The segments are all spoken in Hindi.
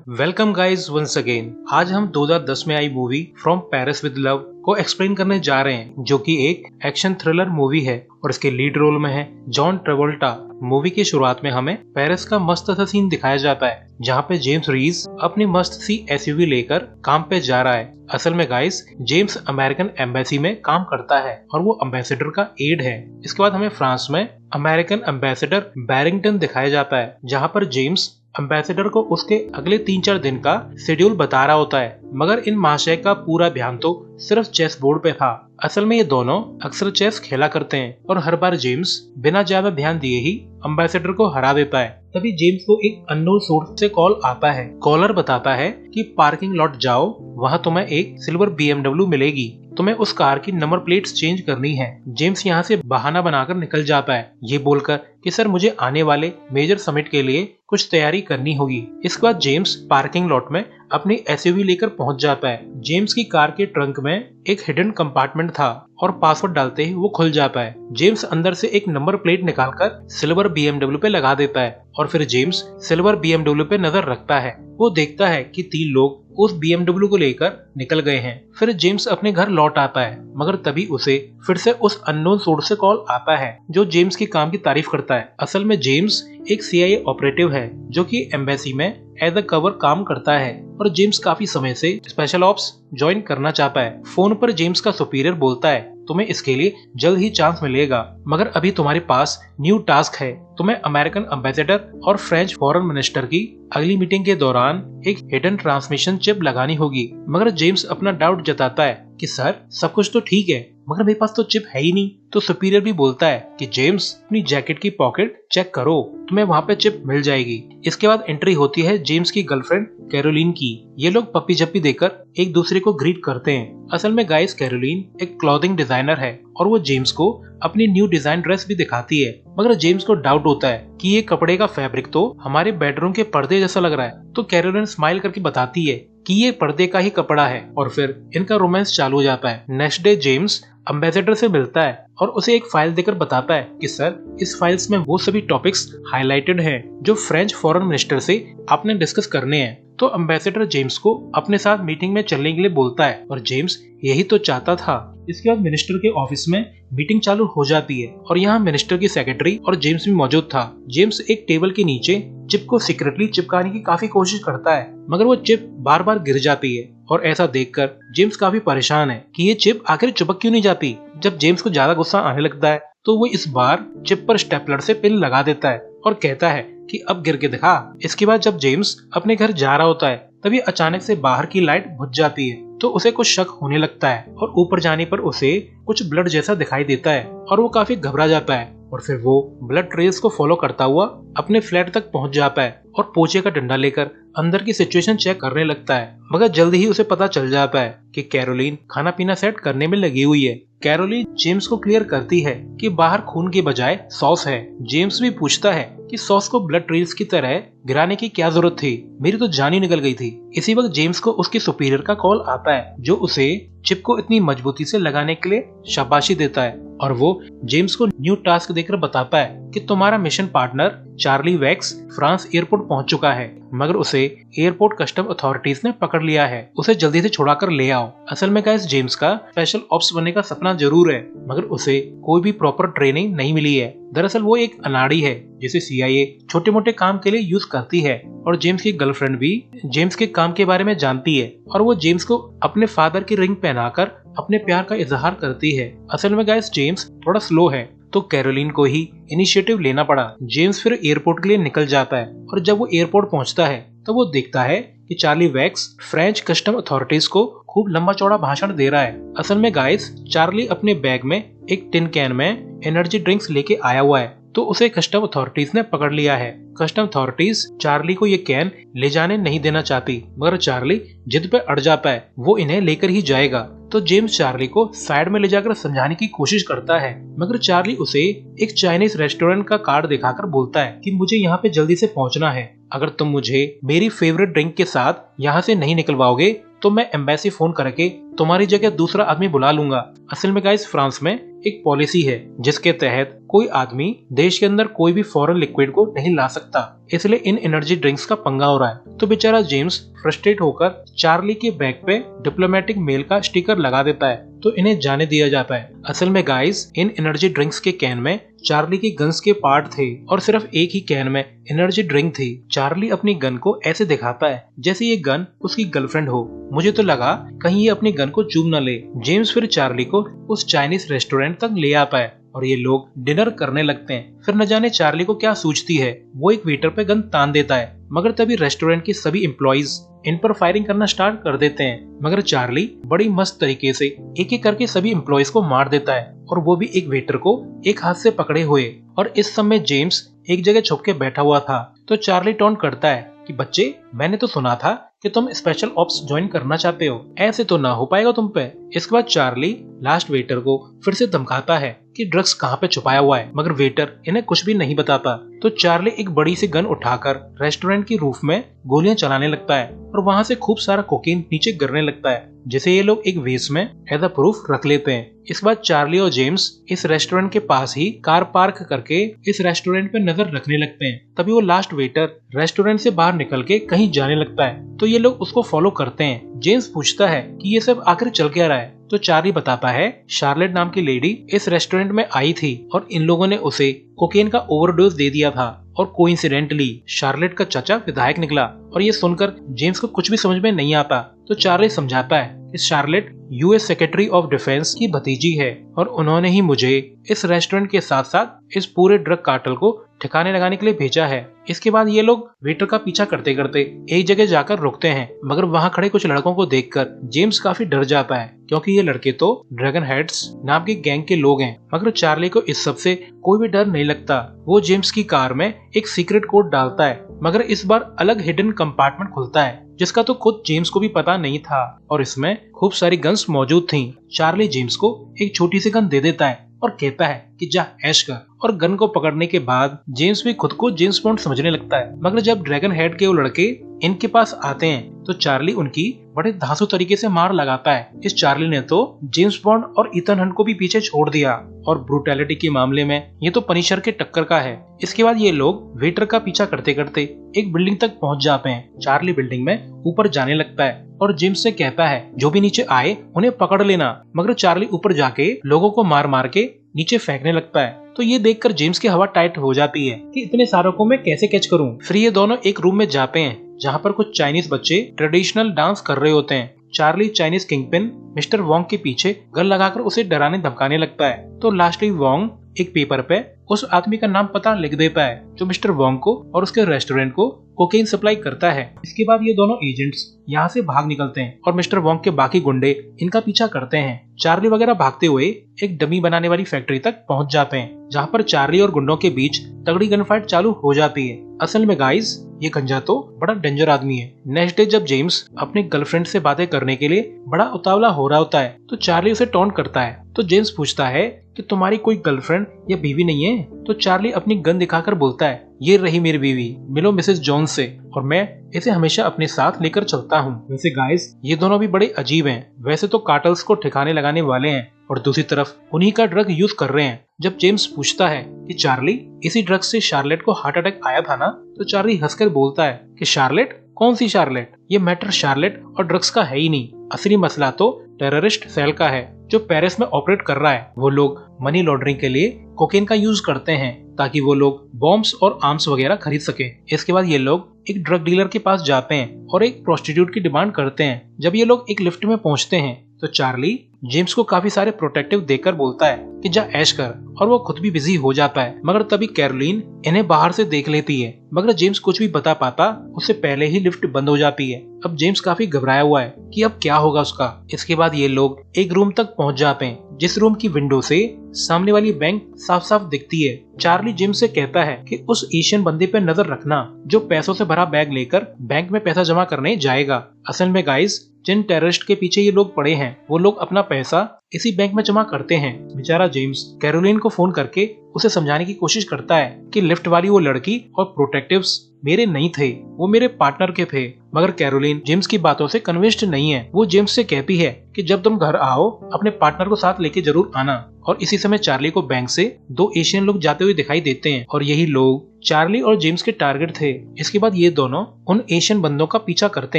Welcome guys once again. आज हम 2010 में आई movie from Paris with love को एक्सप्लेन करने जा रहे हैं, जो कि एक एक्शन थ्रिलर मूवी है और इसके लीड रोल में है जॉन ट्रेवोल्टा। मूवी की शुरुआत में हमें पेरिस का मस्त सा सीन दिखाया जाता है, जहाँ पे जेम्स रीज अपनी मस्त सी एसयूवी लेकर काम पे जा रहा है। असल में गाइस, जेम्स अमेरिकन एम्बेसी में काम करता है और वो एम्बेसडर का एड है। इसके बाद हमें फ्रांस में अमेरिकन एम्बेसडर बैरिंगटन दिखाया जाता है, जहाँ पर जेम्स एम्बेसडर को उसके अगले 3-4 दिन का शेड्यूल बता रहा होता है, मगर इन महाशय का पूरा ध्यान तो सिर्फ चेस बोर्ड पे था। असल में ये दोनों अक्सर चेस खेला करते हैं और हर बार जेम्स बिना ज्यादा ध्यान दिए ही एम्बेसडर को हरा देता है। तभी जेम्स को एक अननोन सोर्स से कॉल आता है। कॉलर बताता है कि पार्किंग लॉट जाओ, वहाँ तुम्हें एक सिल्वर BMW मिलेगी, तुम्हें उस कार की नंबर प्लेट्स चेंज करनी है। जेम्स यहाँ से बहाना बनाकर निकल जाता है, ये बोलकर कि सर मुझे आने वाले मेजर समिट के लिए कुछ तैयारी करनी होगी। इसके बाद जेम्स पार्किंग लॉट में अपनी एसयूवी लेकर पहुंच जाता है। जेम्स की कार के ट्रंक में एक हिडन कंपार्टमेंट था और पासवर्ड डालते ही वो खुल जाता है। जेम्स अंदर से एक नंबर प्लेट निकालकर सिल्वर BMW पे लगा देता है और फिर जेम्स सिल्वर BMW पे नजर रखता है। वो देखता है कि 3 लोग उस BMW को लेकर निकल गए हैं। फिर जेम्स अपने घर लौट आता है, मगर तभी उसे फिर से उस अननोन सोर्स से कॉल आता है, जो जेम्स के काम की तारीफ करता है। असल में जेम्स एक CIA ऑपरेटिव है, जो कि एम्बेसी में एज अ कवर काम करता है और जेम्स काफी समय से स्पेशल ऑप्स ज्वाइन करना चाहता है। फोन पर जेम्स का सुपीरियर बोलता है, तुम्हें इसके लिए जल्द ही चांस मिलेगा, मगर अभी तुम्हारे पास न्यू टास्क है। तुम्हें अमेरिकन एम्बेसडर और फ्रेंच फॉरेन मिनिस्टर की अगली मीटिंग के दौरान एक हिडन ट्रांसमिशन चिप लगानी होगी। मगर जेम्स अपना डाउट जताता है कि सर सब कुछ तो ठीक है, मगर मेरे पास तो चिप है ही नहीं। तो सुपीरियर भी बोलता है कि जेम्स अपनी जैकेट की पॉकेट चेक करो, तुम्हें वहाँ पे चिप मिल जाएगी। इसके बाद एंट्री होती है जेम्स की गर्लफ्रेंड कैरोलिन की। ये लोग पप्पी झप्पी देकर एक दूसरे को ग्रीट करते हैं। असल में गाइस, कैरोलिन एक क्लॉथिंग डिजाइनर है और वो जेम्स को अपनी न्यू डिजाइन ड्रेस भी दिखाती है, मगर जेम्स को डाउट होता है कि ये कपड़े का फैब्रिक तो हमारे बेडरूम के पर्दे जैसा लग रहा है। तो कैरोलिन स्माइल करके बताती है कि ये पर्दे का ही कपड़ा है और फिर इनका रोमांस चालू हो जाता है। नेक्स्ट डे जेम्स एम्बेसडर से मिलता है और उसे एक फाइल देकर बताता है कि सर इस फाइल्स में वो सभी टॉपिक्स हाईलाइटेड हैं जो फ्रेंच फॉरेन मिनिस्टर से आपने डिस्कस करने हैं। तो एम्बेसडर जेम्स को अपने साथ मीटिंग में चलने के लिए बोलता है और जेम्स यही तो चाहता था। इसके बाद मिनिस्टर के ऑफिस में मीटिंग चालू हो जाती है और यहाँ मिनिस्टर की सेक्रेटरी और जेम्स भी मौजूद था। जेम्स एक टेबल के नीचे चिप को सीक्रेटली चिपकाने की काफी कोशिश करता है, मगर वो चिप बार बार गिर जाती है और ऐसा देखकर जेम्स काफी परेशान है कि ये चिप आखिर चिपक क्यों नहीं जाती। जब जेम्स को ज्यादा गुस्सा आने लगता है तो वो इस बार चिप पर स्टेपलर से पिन लगा देता है और कहता है कि अब गिर के दिखा। इसके बाद जब जेम्स अपने घर जा रहा होता है, तभी अचानक से बाहर की लाइट बुझ जाती है, तो उसे कुछ शक होने लगता है और ऊपर जाने पर उसे कुछ ब्लड जैसा दिखाई देता है और वो काफी घबरा जाता है और फिर वो ब्लड ट्रेल्स को फॉलो करता हुआ अपने फ्लैट तक पहुंच जाता है और पोछे का डंडा लेकर अंदर की सिचुएशन चेक करने लगता है। मगर जल्द ही उसे पता चल जाता है कि कैरोलिन खाना पीना सेट करने में लगी हुई है। कैरोलिन जेम्स को क्लियर करती है कि बाहर खून के बजाय सॉस है। जेम्स भी पूछता है कि सॉस को ब्लड ट्रेल्स की तरह गिराने की क्या जरूरत थी, मेरी तो जान ही निकल गई थी। इसी वक्त जेम्स को उसके सुपीरियर का कॉल आता है, जो उसे चिप को इतनी मजबूती से लगाने के लिए शाबाशी देता है और वो जेम्स को न्यू टास्क देकर बताता है कि तुम्हारा mission partner Charlie wax France airport पहुंच चुका है, मगर उसे एयरपोर्ट कस्टम अथॉरिटीज ने पकड़ लिया है, उसे जल्दी से छुड़ाकर ले आओ। असल में गाइस, जेम्स का स्पेशल ऑप्स बनने का सपना जरूर है, मगर उसे कोई भी प्रॉपर ट्रेनिंग नहीं मिली है। दरअसल वो एक अनाड़ी है जिसे CIA छोटे मोटे काम के लिए यूज करती है और जेम्स की गर्लफ्रेंड भी जेम्स के काम के बारे में जानती है और वो जेम्स को अपने फादर की रिंग पहनाकर अपने प्यार का इजहार करती है। असल में गाइस, जेम्स थोड़ा स्लो है, तो कैरोलिन को ही इनिशिएटिव लेना पड़ा। जेम्स फिर एयरपोर्ट के लिए निकल जाता है और जब वो एयरपोर्ट पहुंचता है तो वो देखता है कि Charlie wax French custom authorities को खूब लंबा चौड़ा भाषण दे रहा है। असल में गाइस, चार्ली अपने बैग में एक टिन कैन में एनर्जी ड्रिंक्स लेके आया हुआ है, तो उसे कस्टम अथॉरिटीज ने पकड़ लिया है। कस्टम अथॉरिटीज चार्ली को ये कैन ले जाने नहीं देना चाहती, मगर चार्ली जिद पे अड़ जाता है, वो इन्हें लेकर ही जाएगा। तो जेम्स चार्ली को साइड में ले जाकर समझाने की कोशिश करता है, मगर चार्ली उसे एक चाइनीज रेस्टोरेंट का कार्ड दिखाकर बोलता है कि मुझे यहाँ पे जल्दी से पहुँचना है, अगर तुम मुझे मेरी फेवरेट ड्रिंक के साथ यहाँ से नहीं निकलवाओगे तो मैं एम्बेसी फोन करके तुम्हारी जगह दूसरा आदमी बुला लूंगा। असल में गाइस फ्रांस में एक पॉलिसी है जिसके तहत कोई आदमी देश के अंदर कोई भी फॉरेन लिक्विड को नहीं ला सकता, इसलिए इन एनर्जी ड्रिंक्स का पंगा हो रहा है। तो बेचारा जेम्स फ्रस्ट्रेट होकर चार्ली के बैग पे डिप्लोमेटिक मेल का स्टिकर लगा देता है, तो इन्हें जाने दिया जाता है। असल में गाइस इन एनर्जी ड्रिंक्स के कैन में चार्ली की गन्स के पार्ट थे और सिर्फ एक ही कैन में एनर्जी ड्रिंक थी। चार्ली अपनी गन को ऐसे दिखाता है जैसे ये गन उसकी गर्लफ्रेंड हो। मुझे तो लगा कहीं ये अपनी गन को चूम न ले। जेम्स फिर चार्ली को उस चाइनीज रेस्टोरेंट तक ले आता है और ये लोग डिनर करने लगते हैं। फिर न जाने चार्ली को क्या सूझती है, वो एक वेटर पे गन तान देता है, मगर तभी रेस्टोरेंट के सभी एम्प्लॉइज इन पर फायरिंग करना स्टार्ट कर देते हैं। मगर चार्ली बड़ी मस्त तरीके से एक एक करके सभी एम्प्लॉइज को मार देता है, और वो भी एक वेटर को एक हाथ से पकड़े हुए। और इस समय जेम्स एक जगह छुप के बैठा हुआ था, तो चार्ली टॉन्ट करता है कि बच्चे, मैंने तो सुना था कि तुम स्पेशल ऑप्स ज्वाइन करना चाहते हो, ऐसे तो ना हो पाएगा तुम पे। इसके बाद चार्ली लास्ट वेटर को फिर से धमकाता है कि ड्रग्स कहाँ पे छुपाया हुआ है, मगर वेटर इन्हें कुछ भी नहीं बताता। तो चार्ली एक बड़ी सी गन उठाकर रेस्टोरेंट की रूफ में गोलियां चलाने लगता है और वहाँ से खूब सारा कोकीन नीचे गिरने लगता है, जिसे ये लोग एक वेस में एज अ प्रूफ रख लेते हैं। इसके बाद चार्ली और जेम्स इस रेस्टोरेंट के पास ही कार पार्क करके इस रेस्टोरेंट पे नजर रखने लगते हैं। तभी वो लास्ट वेटर रेस्टोरेंट से बाहर निकल के कहीं जाने लगता है, तो ये लोग उसको फॉलो करते हैं। जेम्स पूछता है कि ये सब आखिर चल क्या रहा है, तो चार्ली बताता है शार्लेट नाम की लेडी इस रेस्टोरेंट में आई थी और इन लोगों ने उसे कोकेन का ओवरडोज दे दिया था, और कोइंसिडेंटली शार्लेट का चाचा विधायक निकला। और ये सुनकर जेम्स को कुछ भी समझ में नहीं आता, तो चार्ली समझाता है कि Charlotte US secretary of defence की भतीजी है और उन्होंने ही मुझे इस रेस्टोरेंट के साथ साथ इस पूरे ड्रग कार्टेल को ठिकाने लगाने के लिए भेजा है। इसके बाद ये लोग वेटर का पीछा करते करते एक जगह जाकर रुकते हैं, मगर वहाँ खड़े कुछ लड़कों को देखकर जेम्स काफी डर जाता है, क्योंकि ये लड़के तो ड्रैगन हेड्स नाम की गैंग के लोग हैं। मगर चार्ली को इस सब से कोई भी डर नहीं लगता। वो जेम्स की कार में एक सीक्रेट कोड डालता है, मगर इस बार अलग हिडन कंपार्टमेंट खुलता है जिसका तो खुद जेम्स को भी पता नहीं था, और इसमें खूब सारी गन्स मौजूद थीं। चार्ली जेम्स को एक छोटी सी गन दे देता है और कहता है कि जा ऐश कर, और गन को पकड़ने के बाद जेम्स भी खुद को जेम्स बॉन्ड समझने लगता है। मगर जब ड्रैगन हेड के वो लड़के इनके पास आते हैं तो चार्ली उनकी बड़े धांसू तरीके से मार लगाता है। इस चार्ली ने तो जेम्स बॉन्ड और ईथन हंट को भी पीछे छोड़ दिया, और ब्रूटैलिटी के मामले में ये तो पनिशर के टक्कर का है। इसके बाद ये लोग वेटर का पीछा करते करते एक बिल्डिंग तक पहुंच जाते हैं। चार्ली बिल्डिंग में ऊपर जाने लगता है और जेम्स से कहता है जो भी नीचे आए उन्हें पकड़ लेना, मगर चार्ली ऊपर जाके लोगों को मार मार के नीचे फेंकने लगता है। तो ये देखकर जेम्स की हवा टाइट हो जाती है कि इतने सारों को मैं कैसे कैच करूं। फिर ये दोनों एक रूम में जाते हैं जहाँ पर कुछ चाइनीज बच्चे ट्रेडिशनल डांस कर रहे होते हैं। Charlie Chinese kingpin mister Wong के पीछे गन लगाकर उसे डराने धमकाने लगता है। तो लास्टली वोंग एक पेपर पे उस आदमी का नाम पता लिख देता है जो मिस्टर वोंग को और उसके रेस्टोरेंट को कोकेन सप्लाई करता है। इसके बाद ये दोनों एजेंट्स यहाँ से भाग निकलते हैं और मिस्टर वोंग के बाकी गुंडे इनका पीछा करते हैं। चार्ली वगैरह भागते हुए एक डमी बनाने वाली फैक्ट्री तक पहुँच जाते हैं, जहाँ पर चार्ली और गुंडों के बीच तगड़ी गन फाइट चालू हो जाती है। असल में गाइस ये गंजा तो बड़ा डेंजर आदमी है। नेक्स्ट डे जब जेम्स अपनी गर्लफ्रेंड से बातें करने के लिए बड़ा उतावला हो रहा होता है, तो चार्ली उसे टॉन्ट करता है। तो जेम्स पूछता है कि तुम्हारी कोई गर्लफ्रेंड या बीवी नहीं है? तो चार्ली अपनी गन दिखाकर बोलता है ये रही मेरी बीवी, मिलो मिसेस जोन्स से, और मैं इसे हमेशा अपने साथ लेकर चलता हूँ। वैसे गाइस ये दोनों भी बड़े अजीब हैं। वैसे तो कार्टेल्स को ठिकाने लगाने वाले हैं और दूसरी तरफ उन्हीं का ड्रग यूज कर रहे हैं। जब जेम्स पूछता है कि चार्ली इसी ड्रग से शार्लेट को हार्ट अटैक आया था ना, तो चार्ली हंसकर बोलता है कि शार्लेट? कौन सी शार्लेट? ये मैटर शार्लेट और ड्रग्स का है ही नहीं। असली मसला तो टेररिस्ट सेल का है जो पेरिस में ऑपरेट कर रहा है। वो लोग मनी लॉन्ड्रिंग के लिए कोकेन का यूज करते हैं ताकि वो लोग बॉम्ब्स और आर्म्स वगैरह खरीद सके। इसके बाद ये लोग एक ड्रग डीलर के पास जाते हैं और एक प्रोस्टिट्यूट की डिमांड करते हैं। जब ये लोग एक लिफ्ट में पहुंचते हैं तो चार्ली जेम्स को काफी सारे प्रोटेक्टिव देकर बोलता है कि जा ऐश कर, और वो खुद भी बिजी हो जाता है। मगर तभी कैरोलिन इन्हें बाहर से देख लेती है, मगर जेम्स कुछ भी बता पाता उससे पहले ही लिफ्ट बंद हो जाती है। अब जेम्स काफी घबराया हुआ है कि अब क्या होगा उसका। इसके बाद ये लोग एक रूम तक पहुंच जाते हैं जिस रूम की विंडो से सामने वाली बैंक साफ साफ दिखती है। चार्ली जेम्स से कहता है कि उस एशियन बंदे पे नजर रखना जो पैसों से भरा बैग लेकर बैंक में पैसा जमा करने जाएगा। असल में गाइस जिन टेररिस्ट के पीछे ये लोग पड़े हैं वो लोग अपना पैसा इसी बैंक में जमा करते हैं। बेचारा जेम्स कैरोलिन को फोन करके उसे समझाने की कोशिश करता है कि लिफ्ट वाली वो लड़की और प्रोटेक्टिव्स मेरे नहीं थे, वो मेरे पार्टनर के थे। मगर कैरोलिन जेम्स की बातों से कन्विंस्ड नहीं है। वो जेम्स से कहती है कि जब तुम घर आओ अपने पार्टनर को साथ लेके जरूर आना। और इसी समय चार्ली को बैंक से 2 एशियन लोग जाते हुए दिखाई देते हैं और यही लोग चार्ली और जेम्स के टारगेट थे। इसके बाद ये दोनों उन एशियन बंदों का पीछा करते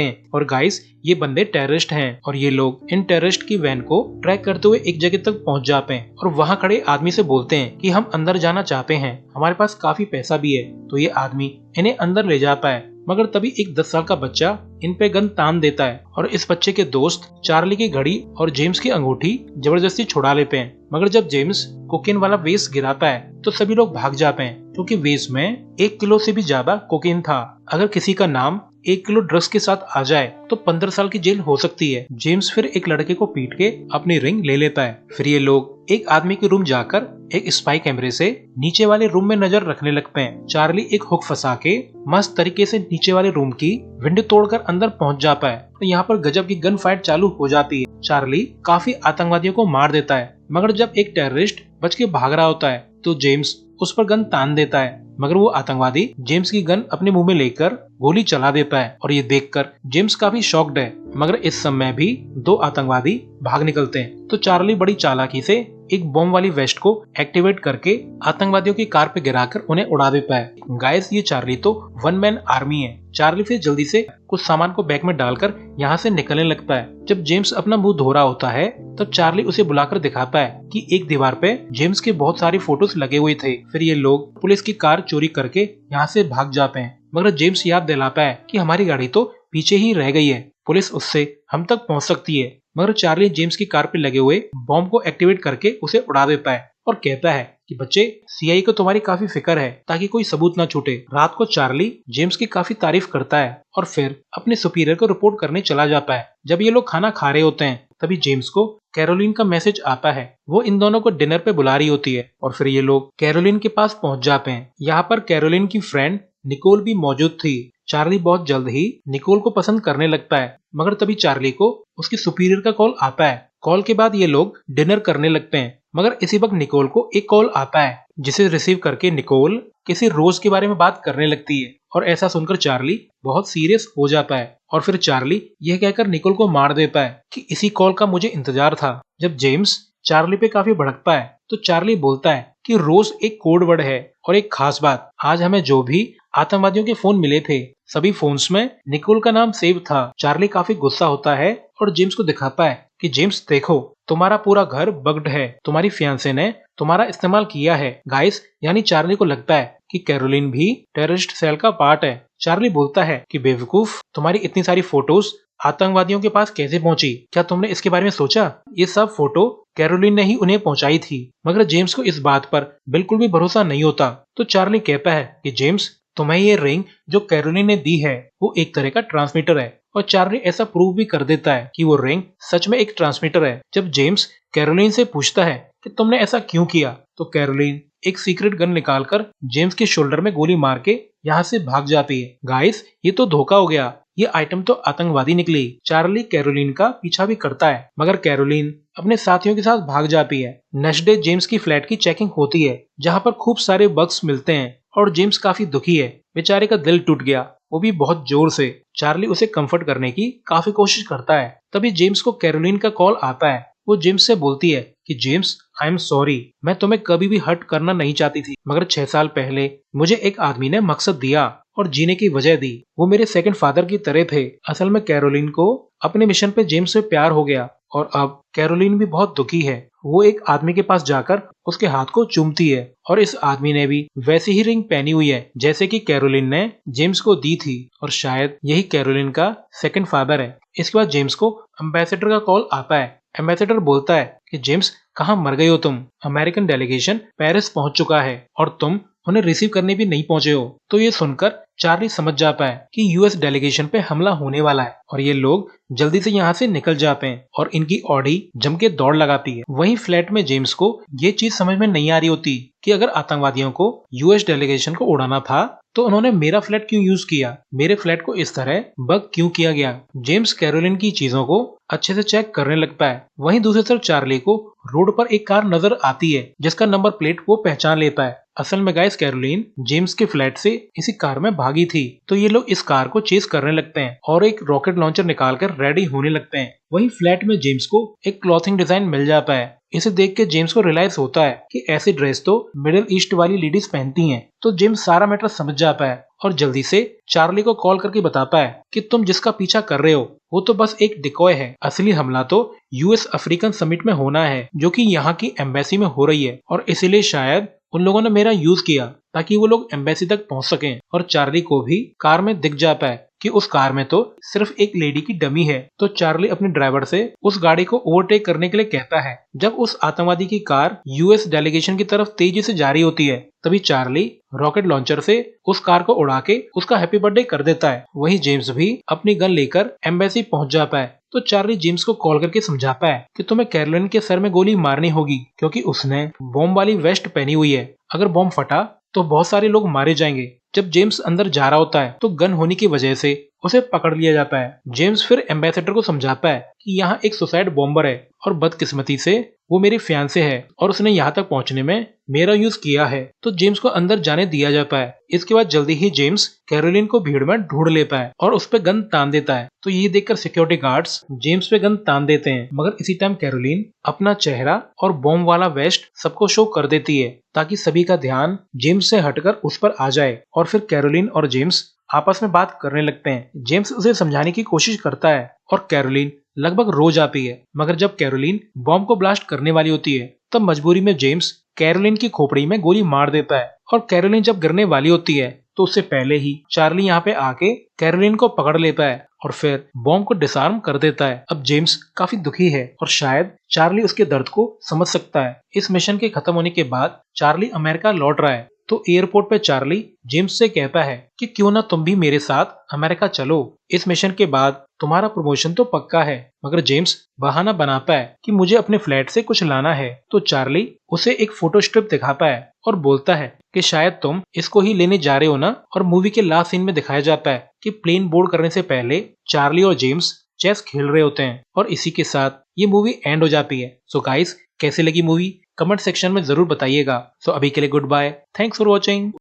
हैं और गाइस ये बंदे टेररिस्ट हैं और ये लोग इन टेररिस्ट की वैन को ट्रैक करते हुए एक जगह तक पहुंच जाते हैं और वहां खड़े आदमी से बोलते हैं कि हम अंदर जाना चाहते हैं, हमारे पास काफी पैसा भी है। तो ये आदमी इन्हें अंदर ले जाता है। मगर तभी एक 10 साल का बच्चा इन पे गन तान देता है और इस बच्चे के दोस्त चार्ली की घड़ी और जेम्स की अंगूठी जबरदस्ती छुड़ा लेते हैं। मगर जब जेम्स कोकेन वाला वेस्ट गिराता है तो सभी लोग भाग जाते हैं क्योंकि वेस्ट में 1 किलो से भी ज्यादा कोकेन था। अगर किसी का नाम 1 किलो ड्रग्स के साथ आ जाए तो 15 साल की जेल हो सकती है। जेम्स फिर एक लड़के को पीट के अपनी रिंग ले लेता है। फिर ये लोग एक आदमी के रूम जाकर एक स्पाई कैमरे से नीचे वाले रूम में नजर रखने लगते हैं। चार्ली एक हुक फंसा के मस्त तरीके से नीचे वाले रूम की विंडो तोड़कर अंदर पहुंच जाता है। तो यहाँ पर गजब की गन फाइट चालू हो जाती है। चार्ली काफी आतंकवादियों को मार देता है मगर जब एक टेररिस्ट बच के भाग रहा होता है तो जेम्स उस पर गन तान देता है। मगर वो आतंकवादी जेम्स की गन अपने मुंह में लेकर गोली चला देता है और ये देखकर जेम्स काफी शॉक्ड है। मगर इस समय भी 2 आतंकवादी भाग निकलते हैं तो चार्ली बड़ी चालाकी से एक बॉम्ब वाली वेस्ट को एक्टिवेट करके आतंकवादियों की कार पे गिराकर उन्हें उड़ा देता है। गाइस ये चार्ली तो 1 मैन आर्मी है। चार्ली फिर जल्दी से कुछ सामान को बैग में डालकर यहाँ से निकलने लगता है। जब जेम्स अपना मुंह धो रहा होता है तब चार्ली उसे बुलाकर दिखाता है कि एक दीवार पे जेम्स के बहुत सारे फोटोज लगे हुए थे। फिर ये लोग पुलिस की कार चोरी करके यहाँ से भाग जाते हैं। मगर जेम्स याद दिलाता है कि हमारी गाड़ी तो पीछे ही रह गई है, पुलिस उससे हम तक पहुंच सकती है। मगर चार्ली जेम्स की कार पे लगे हुए बॉम्ब को एक्टिवेट करके उसे उड़ा देता है और कहता है कि बच्चे सीआईए को तुम्हारी काफी फिक्र है ताकि कोई सबूत ना छूटे। रात को चार्ली जेम्स की काफी तारीफ करता है और फिर अपने सुपीरियर को रिपोर्ट करने चला जाता है। जब ये लोग खाना खा रहे होते हैं तभी जेम्स को कैरोलिन का मैसेज आता है। वो इन दोनों को डिनर पे बुला रही होती है और फिर ये लोग कैरोलिन के पास पहुंच जाते हैं। यहाँ पर कैरोलिन की फ्रेंड निकोल भी मौजूद थी। चार्ली बहुत जल्द ही निकोल को पसंद करने लगता है मगर तभी चार्ली को उसकी सुपीरियर का कॉल आता है। कॉल के बाद ये लोग डिनर करने लगते हैं मगर इसी वक्त निकोल को एक कॉल आता है जिसे रिसीव करके निकोल किसी रोज के बारे में बात करने लगती है और ऐसा सुनकर चार्ली बहुत सीरियस हो जाता है और फिर चार्ली यह कहकर निकोल को मार देता है कि इसी कॉल का मुझे इंतजार था। जब जेम्स चार्ली पे काफी भड़कता है तो चार्ली बोलता है कि रोज एक कोड वर्ड है और एक खास बात, आज हमें जो भी आतंकवादियों के फोन मिले थे सभी फोन्स में निकोल का नाम सेव था। चार्ली काफी गुस्सा होता है और जेम्स को दिखाता है कि जेम्स देखो तुम्हारा पूरा घर बग्ड है, तुम्हारी फियांसे ने तुम्हारा इस्तेमाल किया है। गाइस यानी चार्ली को लगता है कि कैरोलिन भी टेररिस्ट सेल का पार्ट है। चार्ली बोलता है कि बेवकूफ, तुम्हारी इतनी सारी फोटोज आतंकवादियों के पास कैसे पहुंची? क्या तुमने इसके बारे में सोचा? ये सब फोटो कैरोलिन ने ही उन्हें पहुंचाई थी। मगर जेम्स को इस बात पर बिल्कुल भी भरोसा नहीं होता तो चार्ली कहता है कि जेम्स तुम्हें ये रिंग जो कैरोलिन ने दी है वो एक तरह का ट्रांसमीटर है और चार्ली ऐसा प्रूव भी कर देता है कि वो रिंग सच में एक ट्रांसमीटर है। जब जेम्स कैरोलिन से पूछता है कि तुमने ऐसा क्यों किया तो कैरोलिन एक सीक्रेट गन निकालकर जेम्स के शोल्डर में गोली मार के यहाँ से भाग जाती है। गाइस ये तो धोखा हो गया, ये आइटम तो आतंकवादी निकली। चार्ली कैरोलिन का पीछा भी करता है मगर कैरोलिन अपने साथियों के साथ भाग जाती है। नेक्स्ट डे जेम्स की फ्लैट की चेकिंग होती है जहाँ पर खूब सारे बग्स मिलते हैं और जेम्स काफी दुखी है। बेचारे का दिल टूट गया, वो भी बहुत जोर से। चार्ली उसे कंफर्ट करने की काफी कोशिश करता है। तभी जेम्स को कैरोलिन का कॉल आता है। वो जेम्स से बोलती है कि जेम्स आई एम सॉरी, मैं तुम्हें कभी भी हर्ट करना नहीं चाहती थी मगर 6 साल पहले मुझे एक आदमी ने मकसद दिया और जीने की वजह दी। वो मेरे सेकंड फादर की तरह थे। असल में कैरोलिन को अपने मिशन पे जेम्स से प्यार हो गया और अब कैरोलिन भी बहुत दुखी है। वो एक आदमी के पास जाकर उसके हाथ को चूमती है और इस आदमी ने भी वैसी ही रिंग पहनी हुई है जैसे कि कैरोलिन ने जेम्स को दी थी और शायद यही कैरोलिन का सेकंड फादर है। इसके बाद जेम्स को एम्बेसडर का कॉल आता है। एम्बेसडर बोलता है कि जेम्स कहाँ मर गए हो तुम? अमेरिकन डेलीगेशन पेरिस पहुंच चुका है और तुम उन्हें रिसीव करने भी नहीं पहुंचे हो। तो ये सुनकर चार्ली समझ जाता है कि यूएस डेलीगेशन पे हमला होने वाला है और ये लोग जल्दी से यहाँ से निकल जाते हैं और इनकी ऑडी जम के दौड़ लगाती है। वहीं फ्लैट में जेम्स को ये चीज समझ में नहीं आ रही होती कि अगर आतंकवादियों को यूएस डेलीगेशन को उड़ाना था तो उन्होंने मेरा फ्लैट क्यों यूज किया, मेरे फ्लैट को इस तरह बग क्यों किया गया। जेम्स कैरोलिन की चीजों को अच्छे से चेक करने लगता है। वहीं दूसरी तरफ चार्ली को रोड पर एक कार नजर आती है जिसका नंबर प्लेट वो पहचान लेता है असल में गाइस कैरोलिन जेम्स के फ्लैट से इसी कार में भागी थी। तो ये लोग इस कार को चेस करने लगते हैं और एक रॉकेट लॉन्चर निकालकर रेडी होने लगते हैं। वहीं फ्लैट में जेम्स को एक क्लॉथिंग डिजाइन मिल जाता है। इसे देख के जेम्स को रियलाइज होता है कि ऐसी ड्रेस तो मिडिल ईस्ट वाली लेडीज पहनती हैं। तो जेम्स सारा मैटर समझ जाता है और जल्दी से चार्ली को कॉल करके बताता है कि तुम जिसका पीछा कर रहे हो वो तो बस एक डिकॉय है। असली हमला तो यूएस अफ्रीकन समिट में होना है जो कि यहाँ की एम्बेसी में हो रही है और इसीलिए शायद उन लोगों ने मेरा यूज किया ताकि वो लोग एम्बेसी तक पहुंच सकें। और चार्ली को भी कार में दिख जाता है कि उस कार में तो सिर्फ एक लेडी की डमी है। तो चार्ली अपने ड्राइवर से उस गाड़ी को ओवरटेक करने के लिए कहता है। जब उस आतंकवादी की कार यूएस डेलीगेशन की तरफ तेजी से जा रही होती है तभी चार्ली रॉकेट लॉन्चर से उस कार को उड़ा के उसका हैप्पी बर्थडे कर देता है। वहीं जेम्स भी अपनी गन लेकर एम्बेसी पहुंच जाता है। तो चार्ली जेम्स को कॉल करके समझाता है कि तुम्हें कैरोलिन के सर में गोली मारनी होगी क्योंकि उसने बॉम्ब वाली वेस्ट पहनी हुई है। अगर बॉम्ब फटा तो बहुत सारे लोग मारे जाएंगे। जब जेम्स अंदर जा रहा होता है तो गन होने की वजह से उसे पकड़ लिया जाता है। जेम्स फिर एम्बेसडर को समझाता है कि यहाँ एक सुसाइड बॉम्बर है और बदकिस्मती से वो मेरी फियांसे है और उसने यहाँ तक पहुँचने में मेरा यूज किया है। तो जेम्स को अंदर जाने दिया जाता है। इसके बाद जल्दी ही जेम्स कैरोलिन को भीड़ में ढूंढ लेता है और उस पे गन तान देता है। तो ये देखकर सिक्योरिटी गार्ड्स जेम्स पे गन तान देते हैं मगर इसी टाइम कैरोलिन अपना चेहरा और बॉम्ब वाला वेस्ट सबको शो कर देती है ताकि सभी का ध्यान जेम्स से हटकर उस पर आ जाए। और फिर कैरोलिन और जेम्स आपस में बात करने लगते हैं। जेम्स उसे समझाने की कोशिश करता है और कैरोलिन लगभग रो जाती है। मगर जब कैरोलिन बॉम्ब को ब्लास्ट करने वाली होती है तब मजबूरी में जेम्स कैरोलिन की खोपड़ी में गोली मार देता है। और कैरोलिन जब गिरने वाली होती है तो उससे पहले ही चार्ली यहाँ पे आके कैरोलिन को पकड़ लेता है और फिर बॉम्ब को डिसआर्म कर देता है। अब जेम्स काफी दुखी है और शायद चार्ली उसके दर्द को समझ सकता है। इस मिशन के खत्म होने के बाद चार्ली अमेरिका लौट रहा है। तो एयरपोर्ट पे चार्ली जेम्स से कहता है कि क्यों ना तुम भी मेरे साथ अमेरिका चलो। इस मिशन के बाद तुम्हारा प्रमोशन तो पक्का है। मगर जेम्स बहाना बनाता है कि मुझे अपने फ्लैट से कुछ लाना है। तो चार्ली उसे एक फोटो स्ट्रिप दिखाता है और बोलता है कि शायद तुम इसको ही लेने जा रहे हो ना। और मूवी के लास्ट सीन में दिखाया जाता है कि प्लेन बोर्ड करने से पहले चार्ली और जेम्स चेस खेल रहे होते हैं और इसी के साथ ये मूवी एंड हो जाती है। सो गाइस कैसी लगी मूवी कमेंट सेक्शन में जरूर बताइएगा। सो अभी के लिए goodbye, thanks for watching.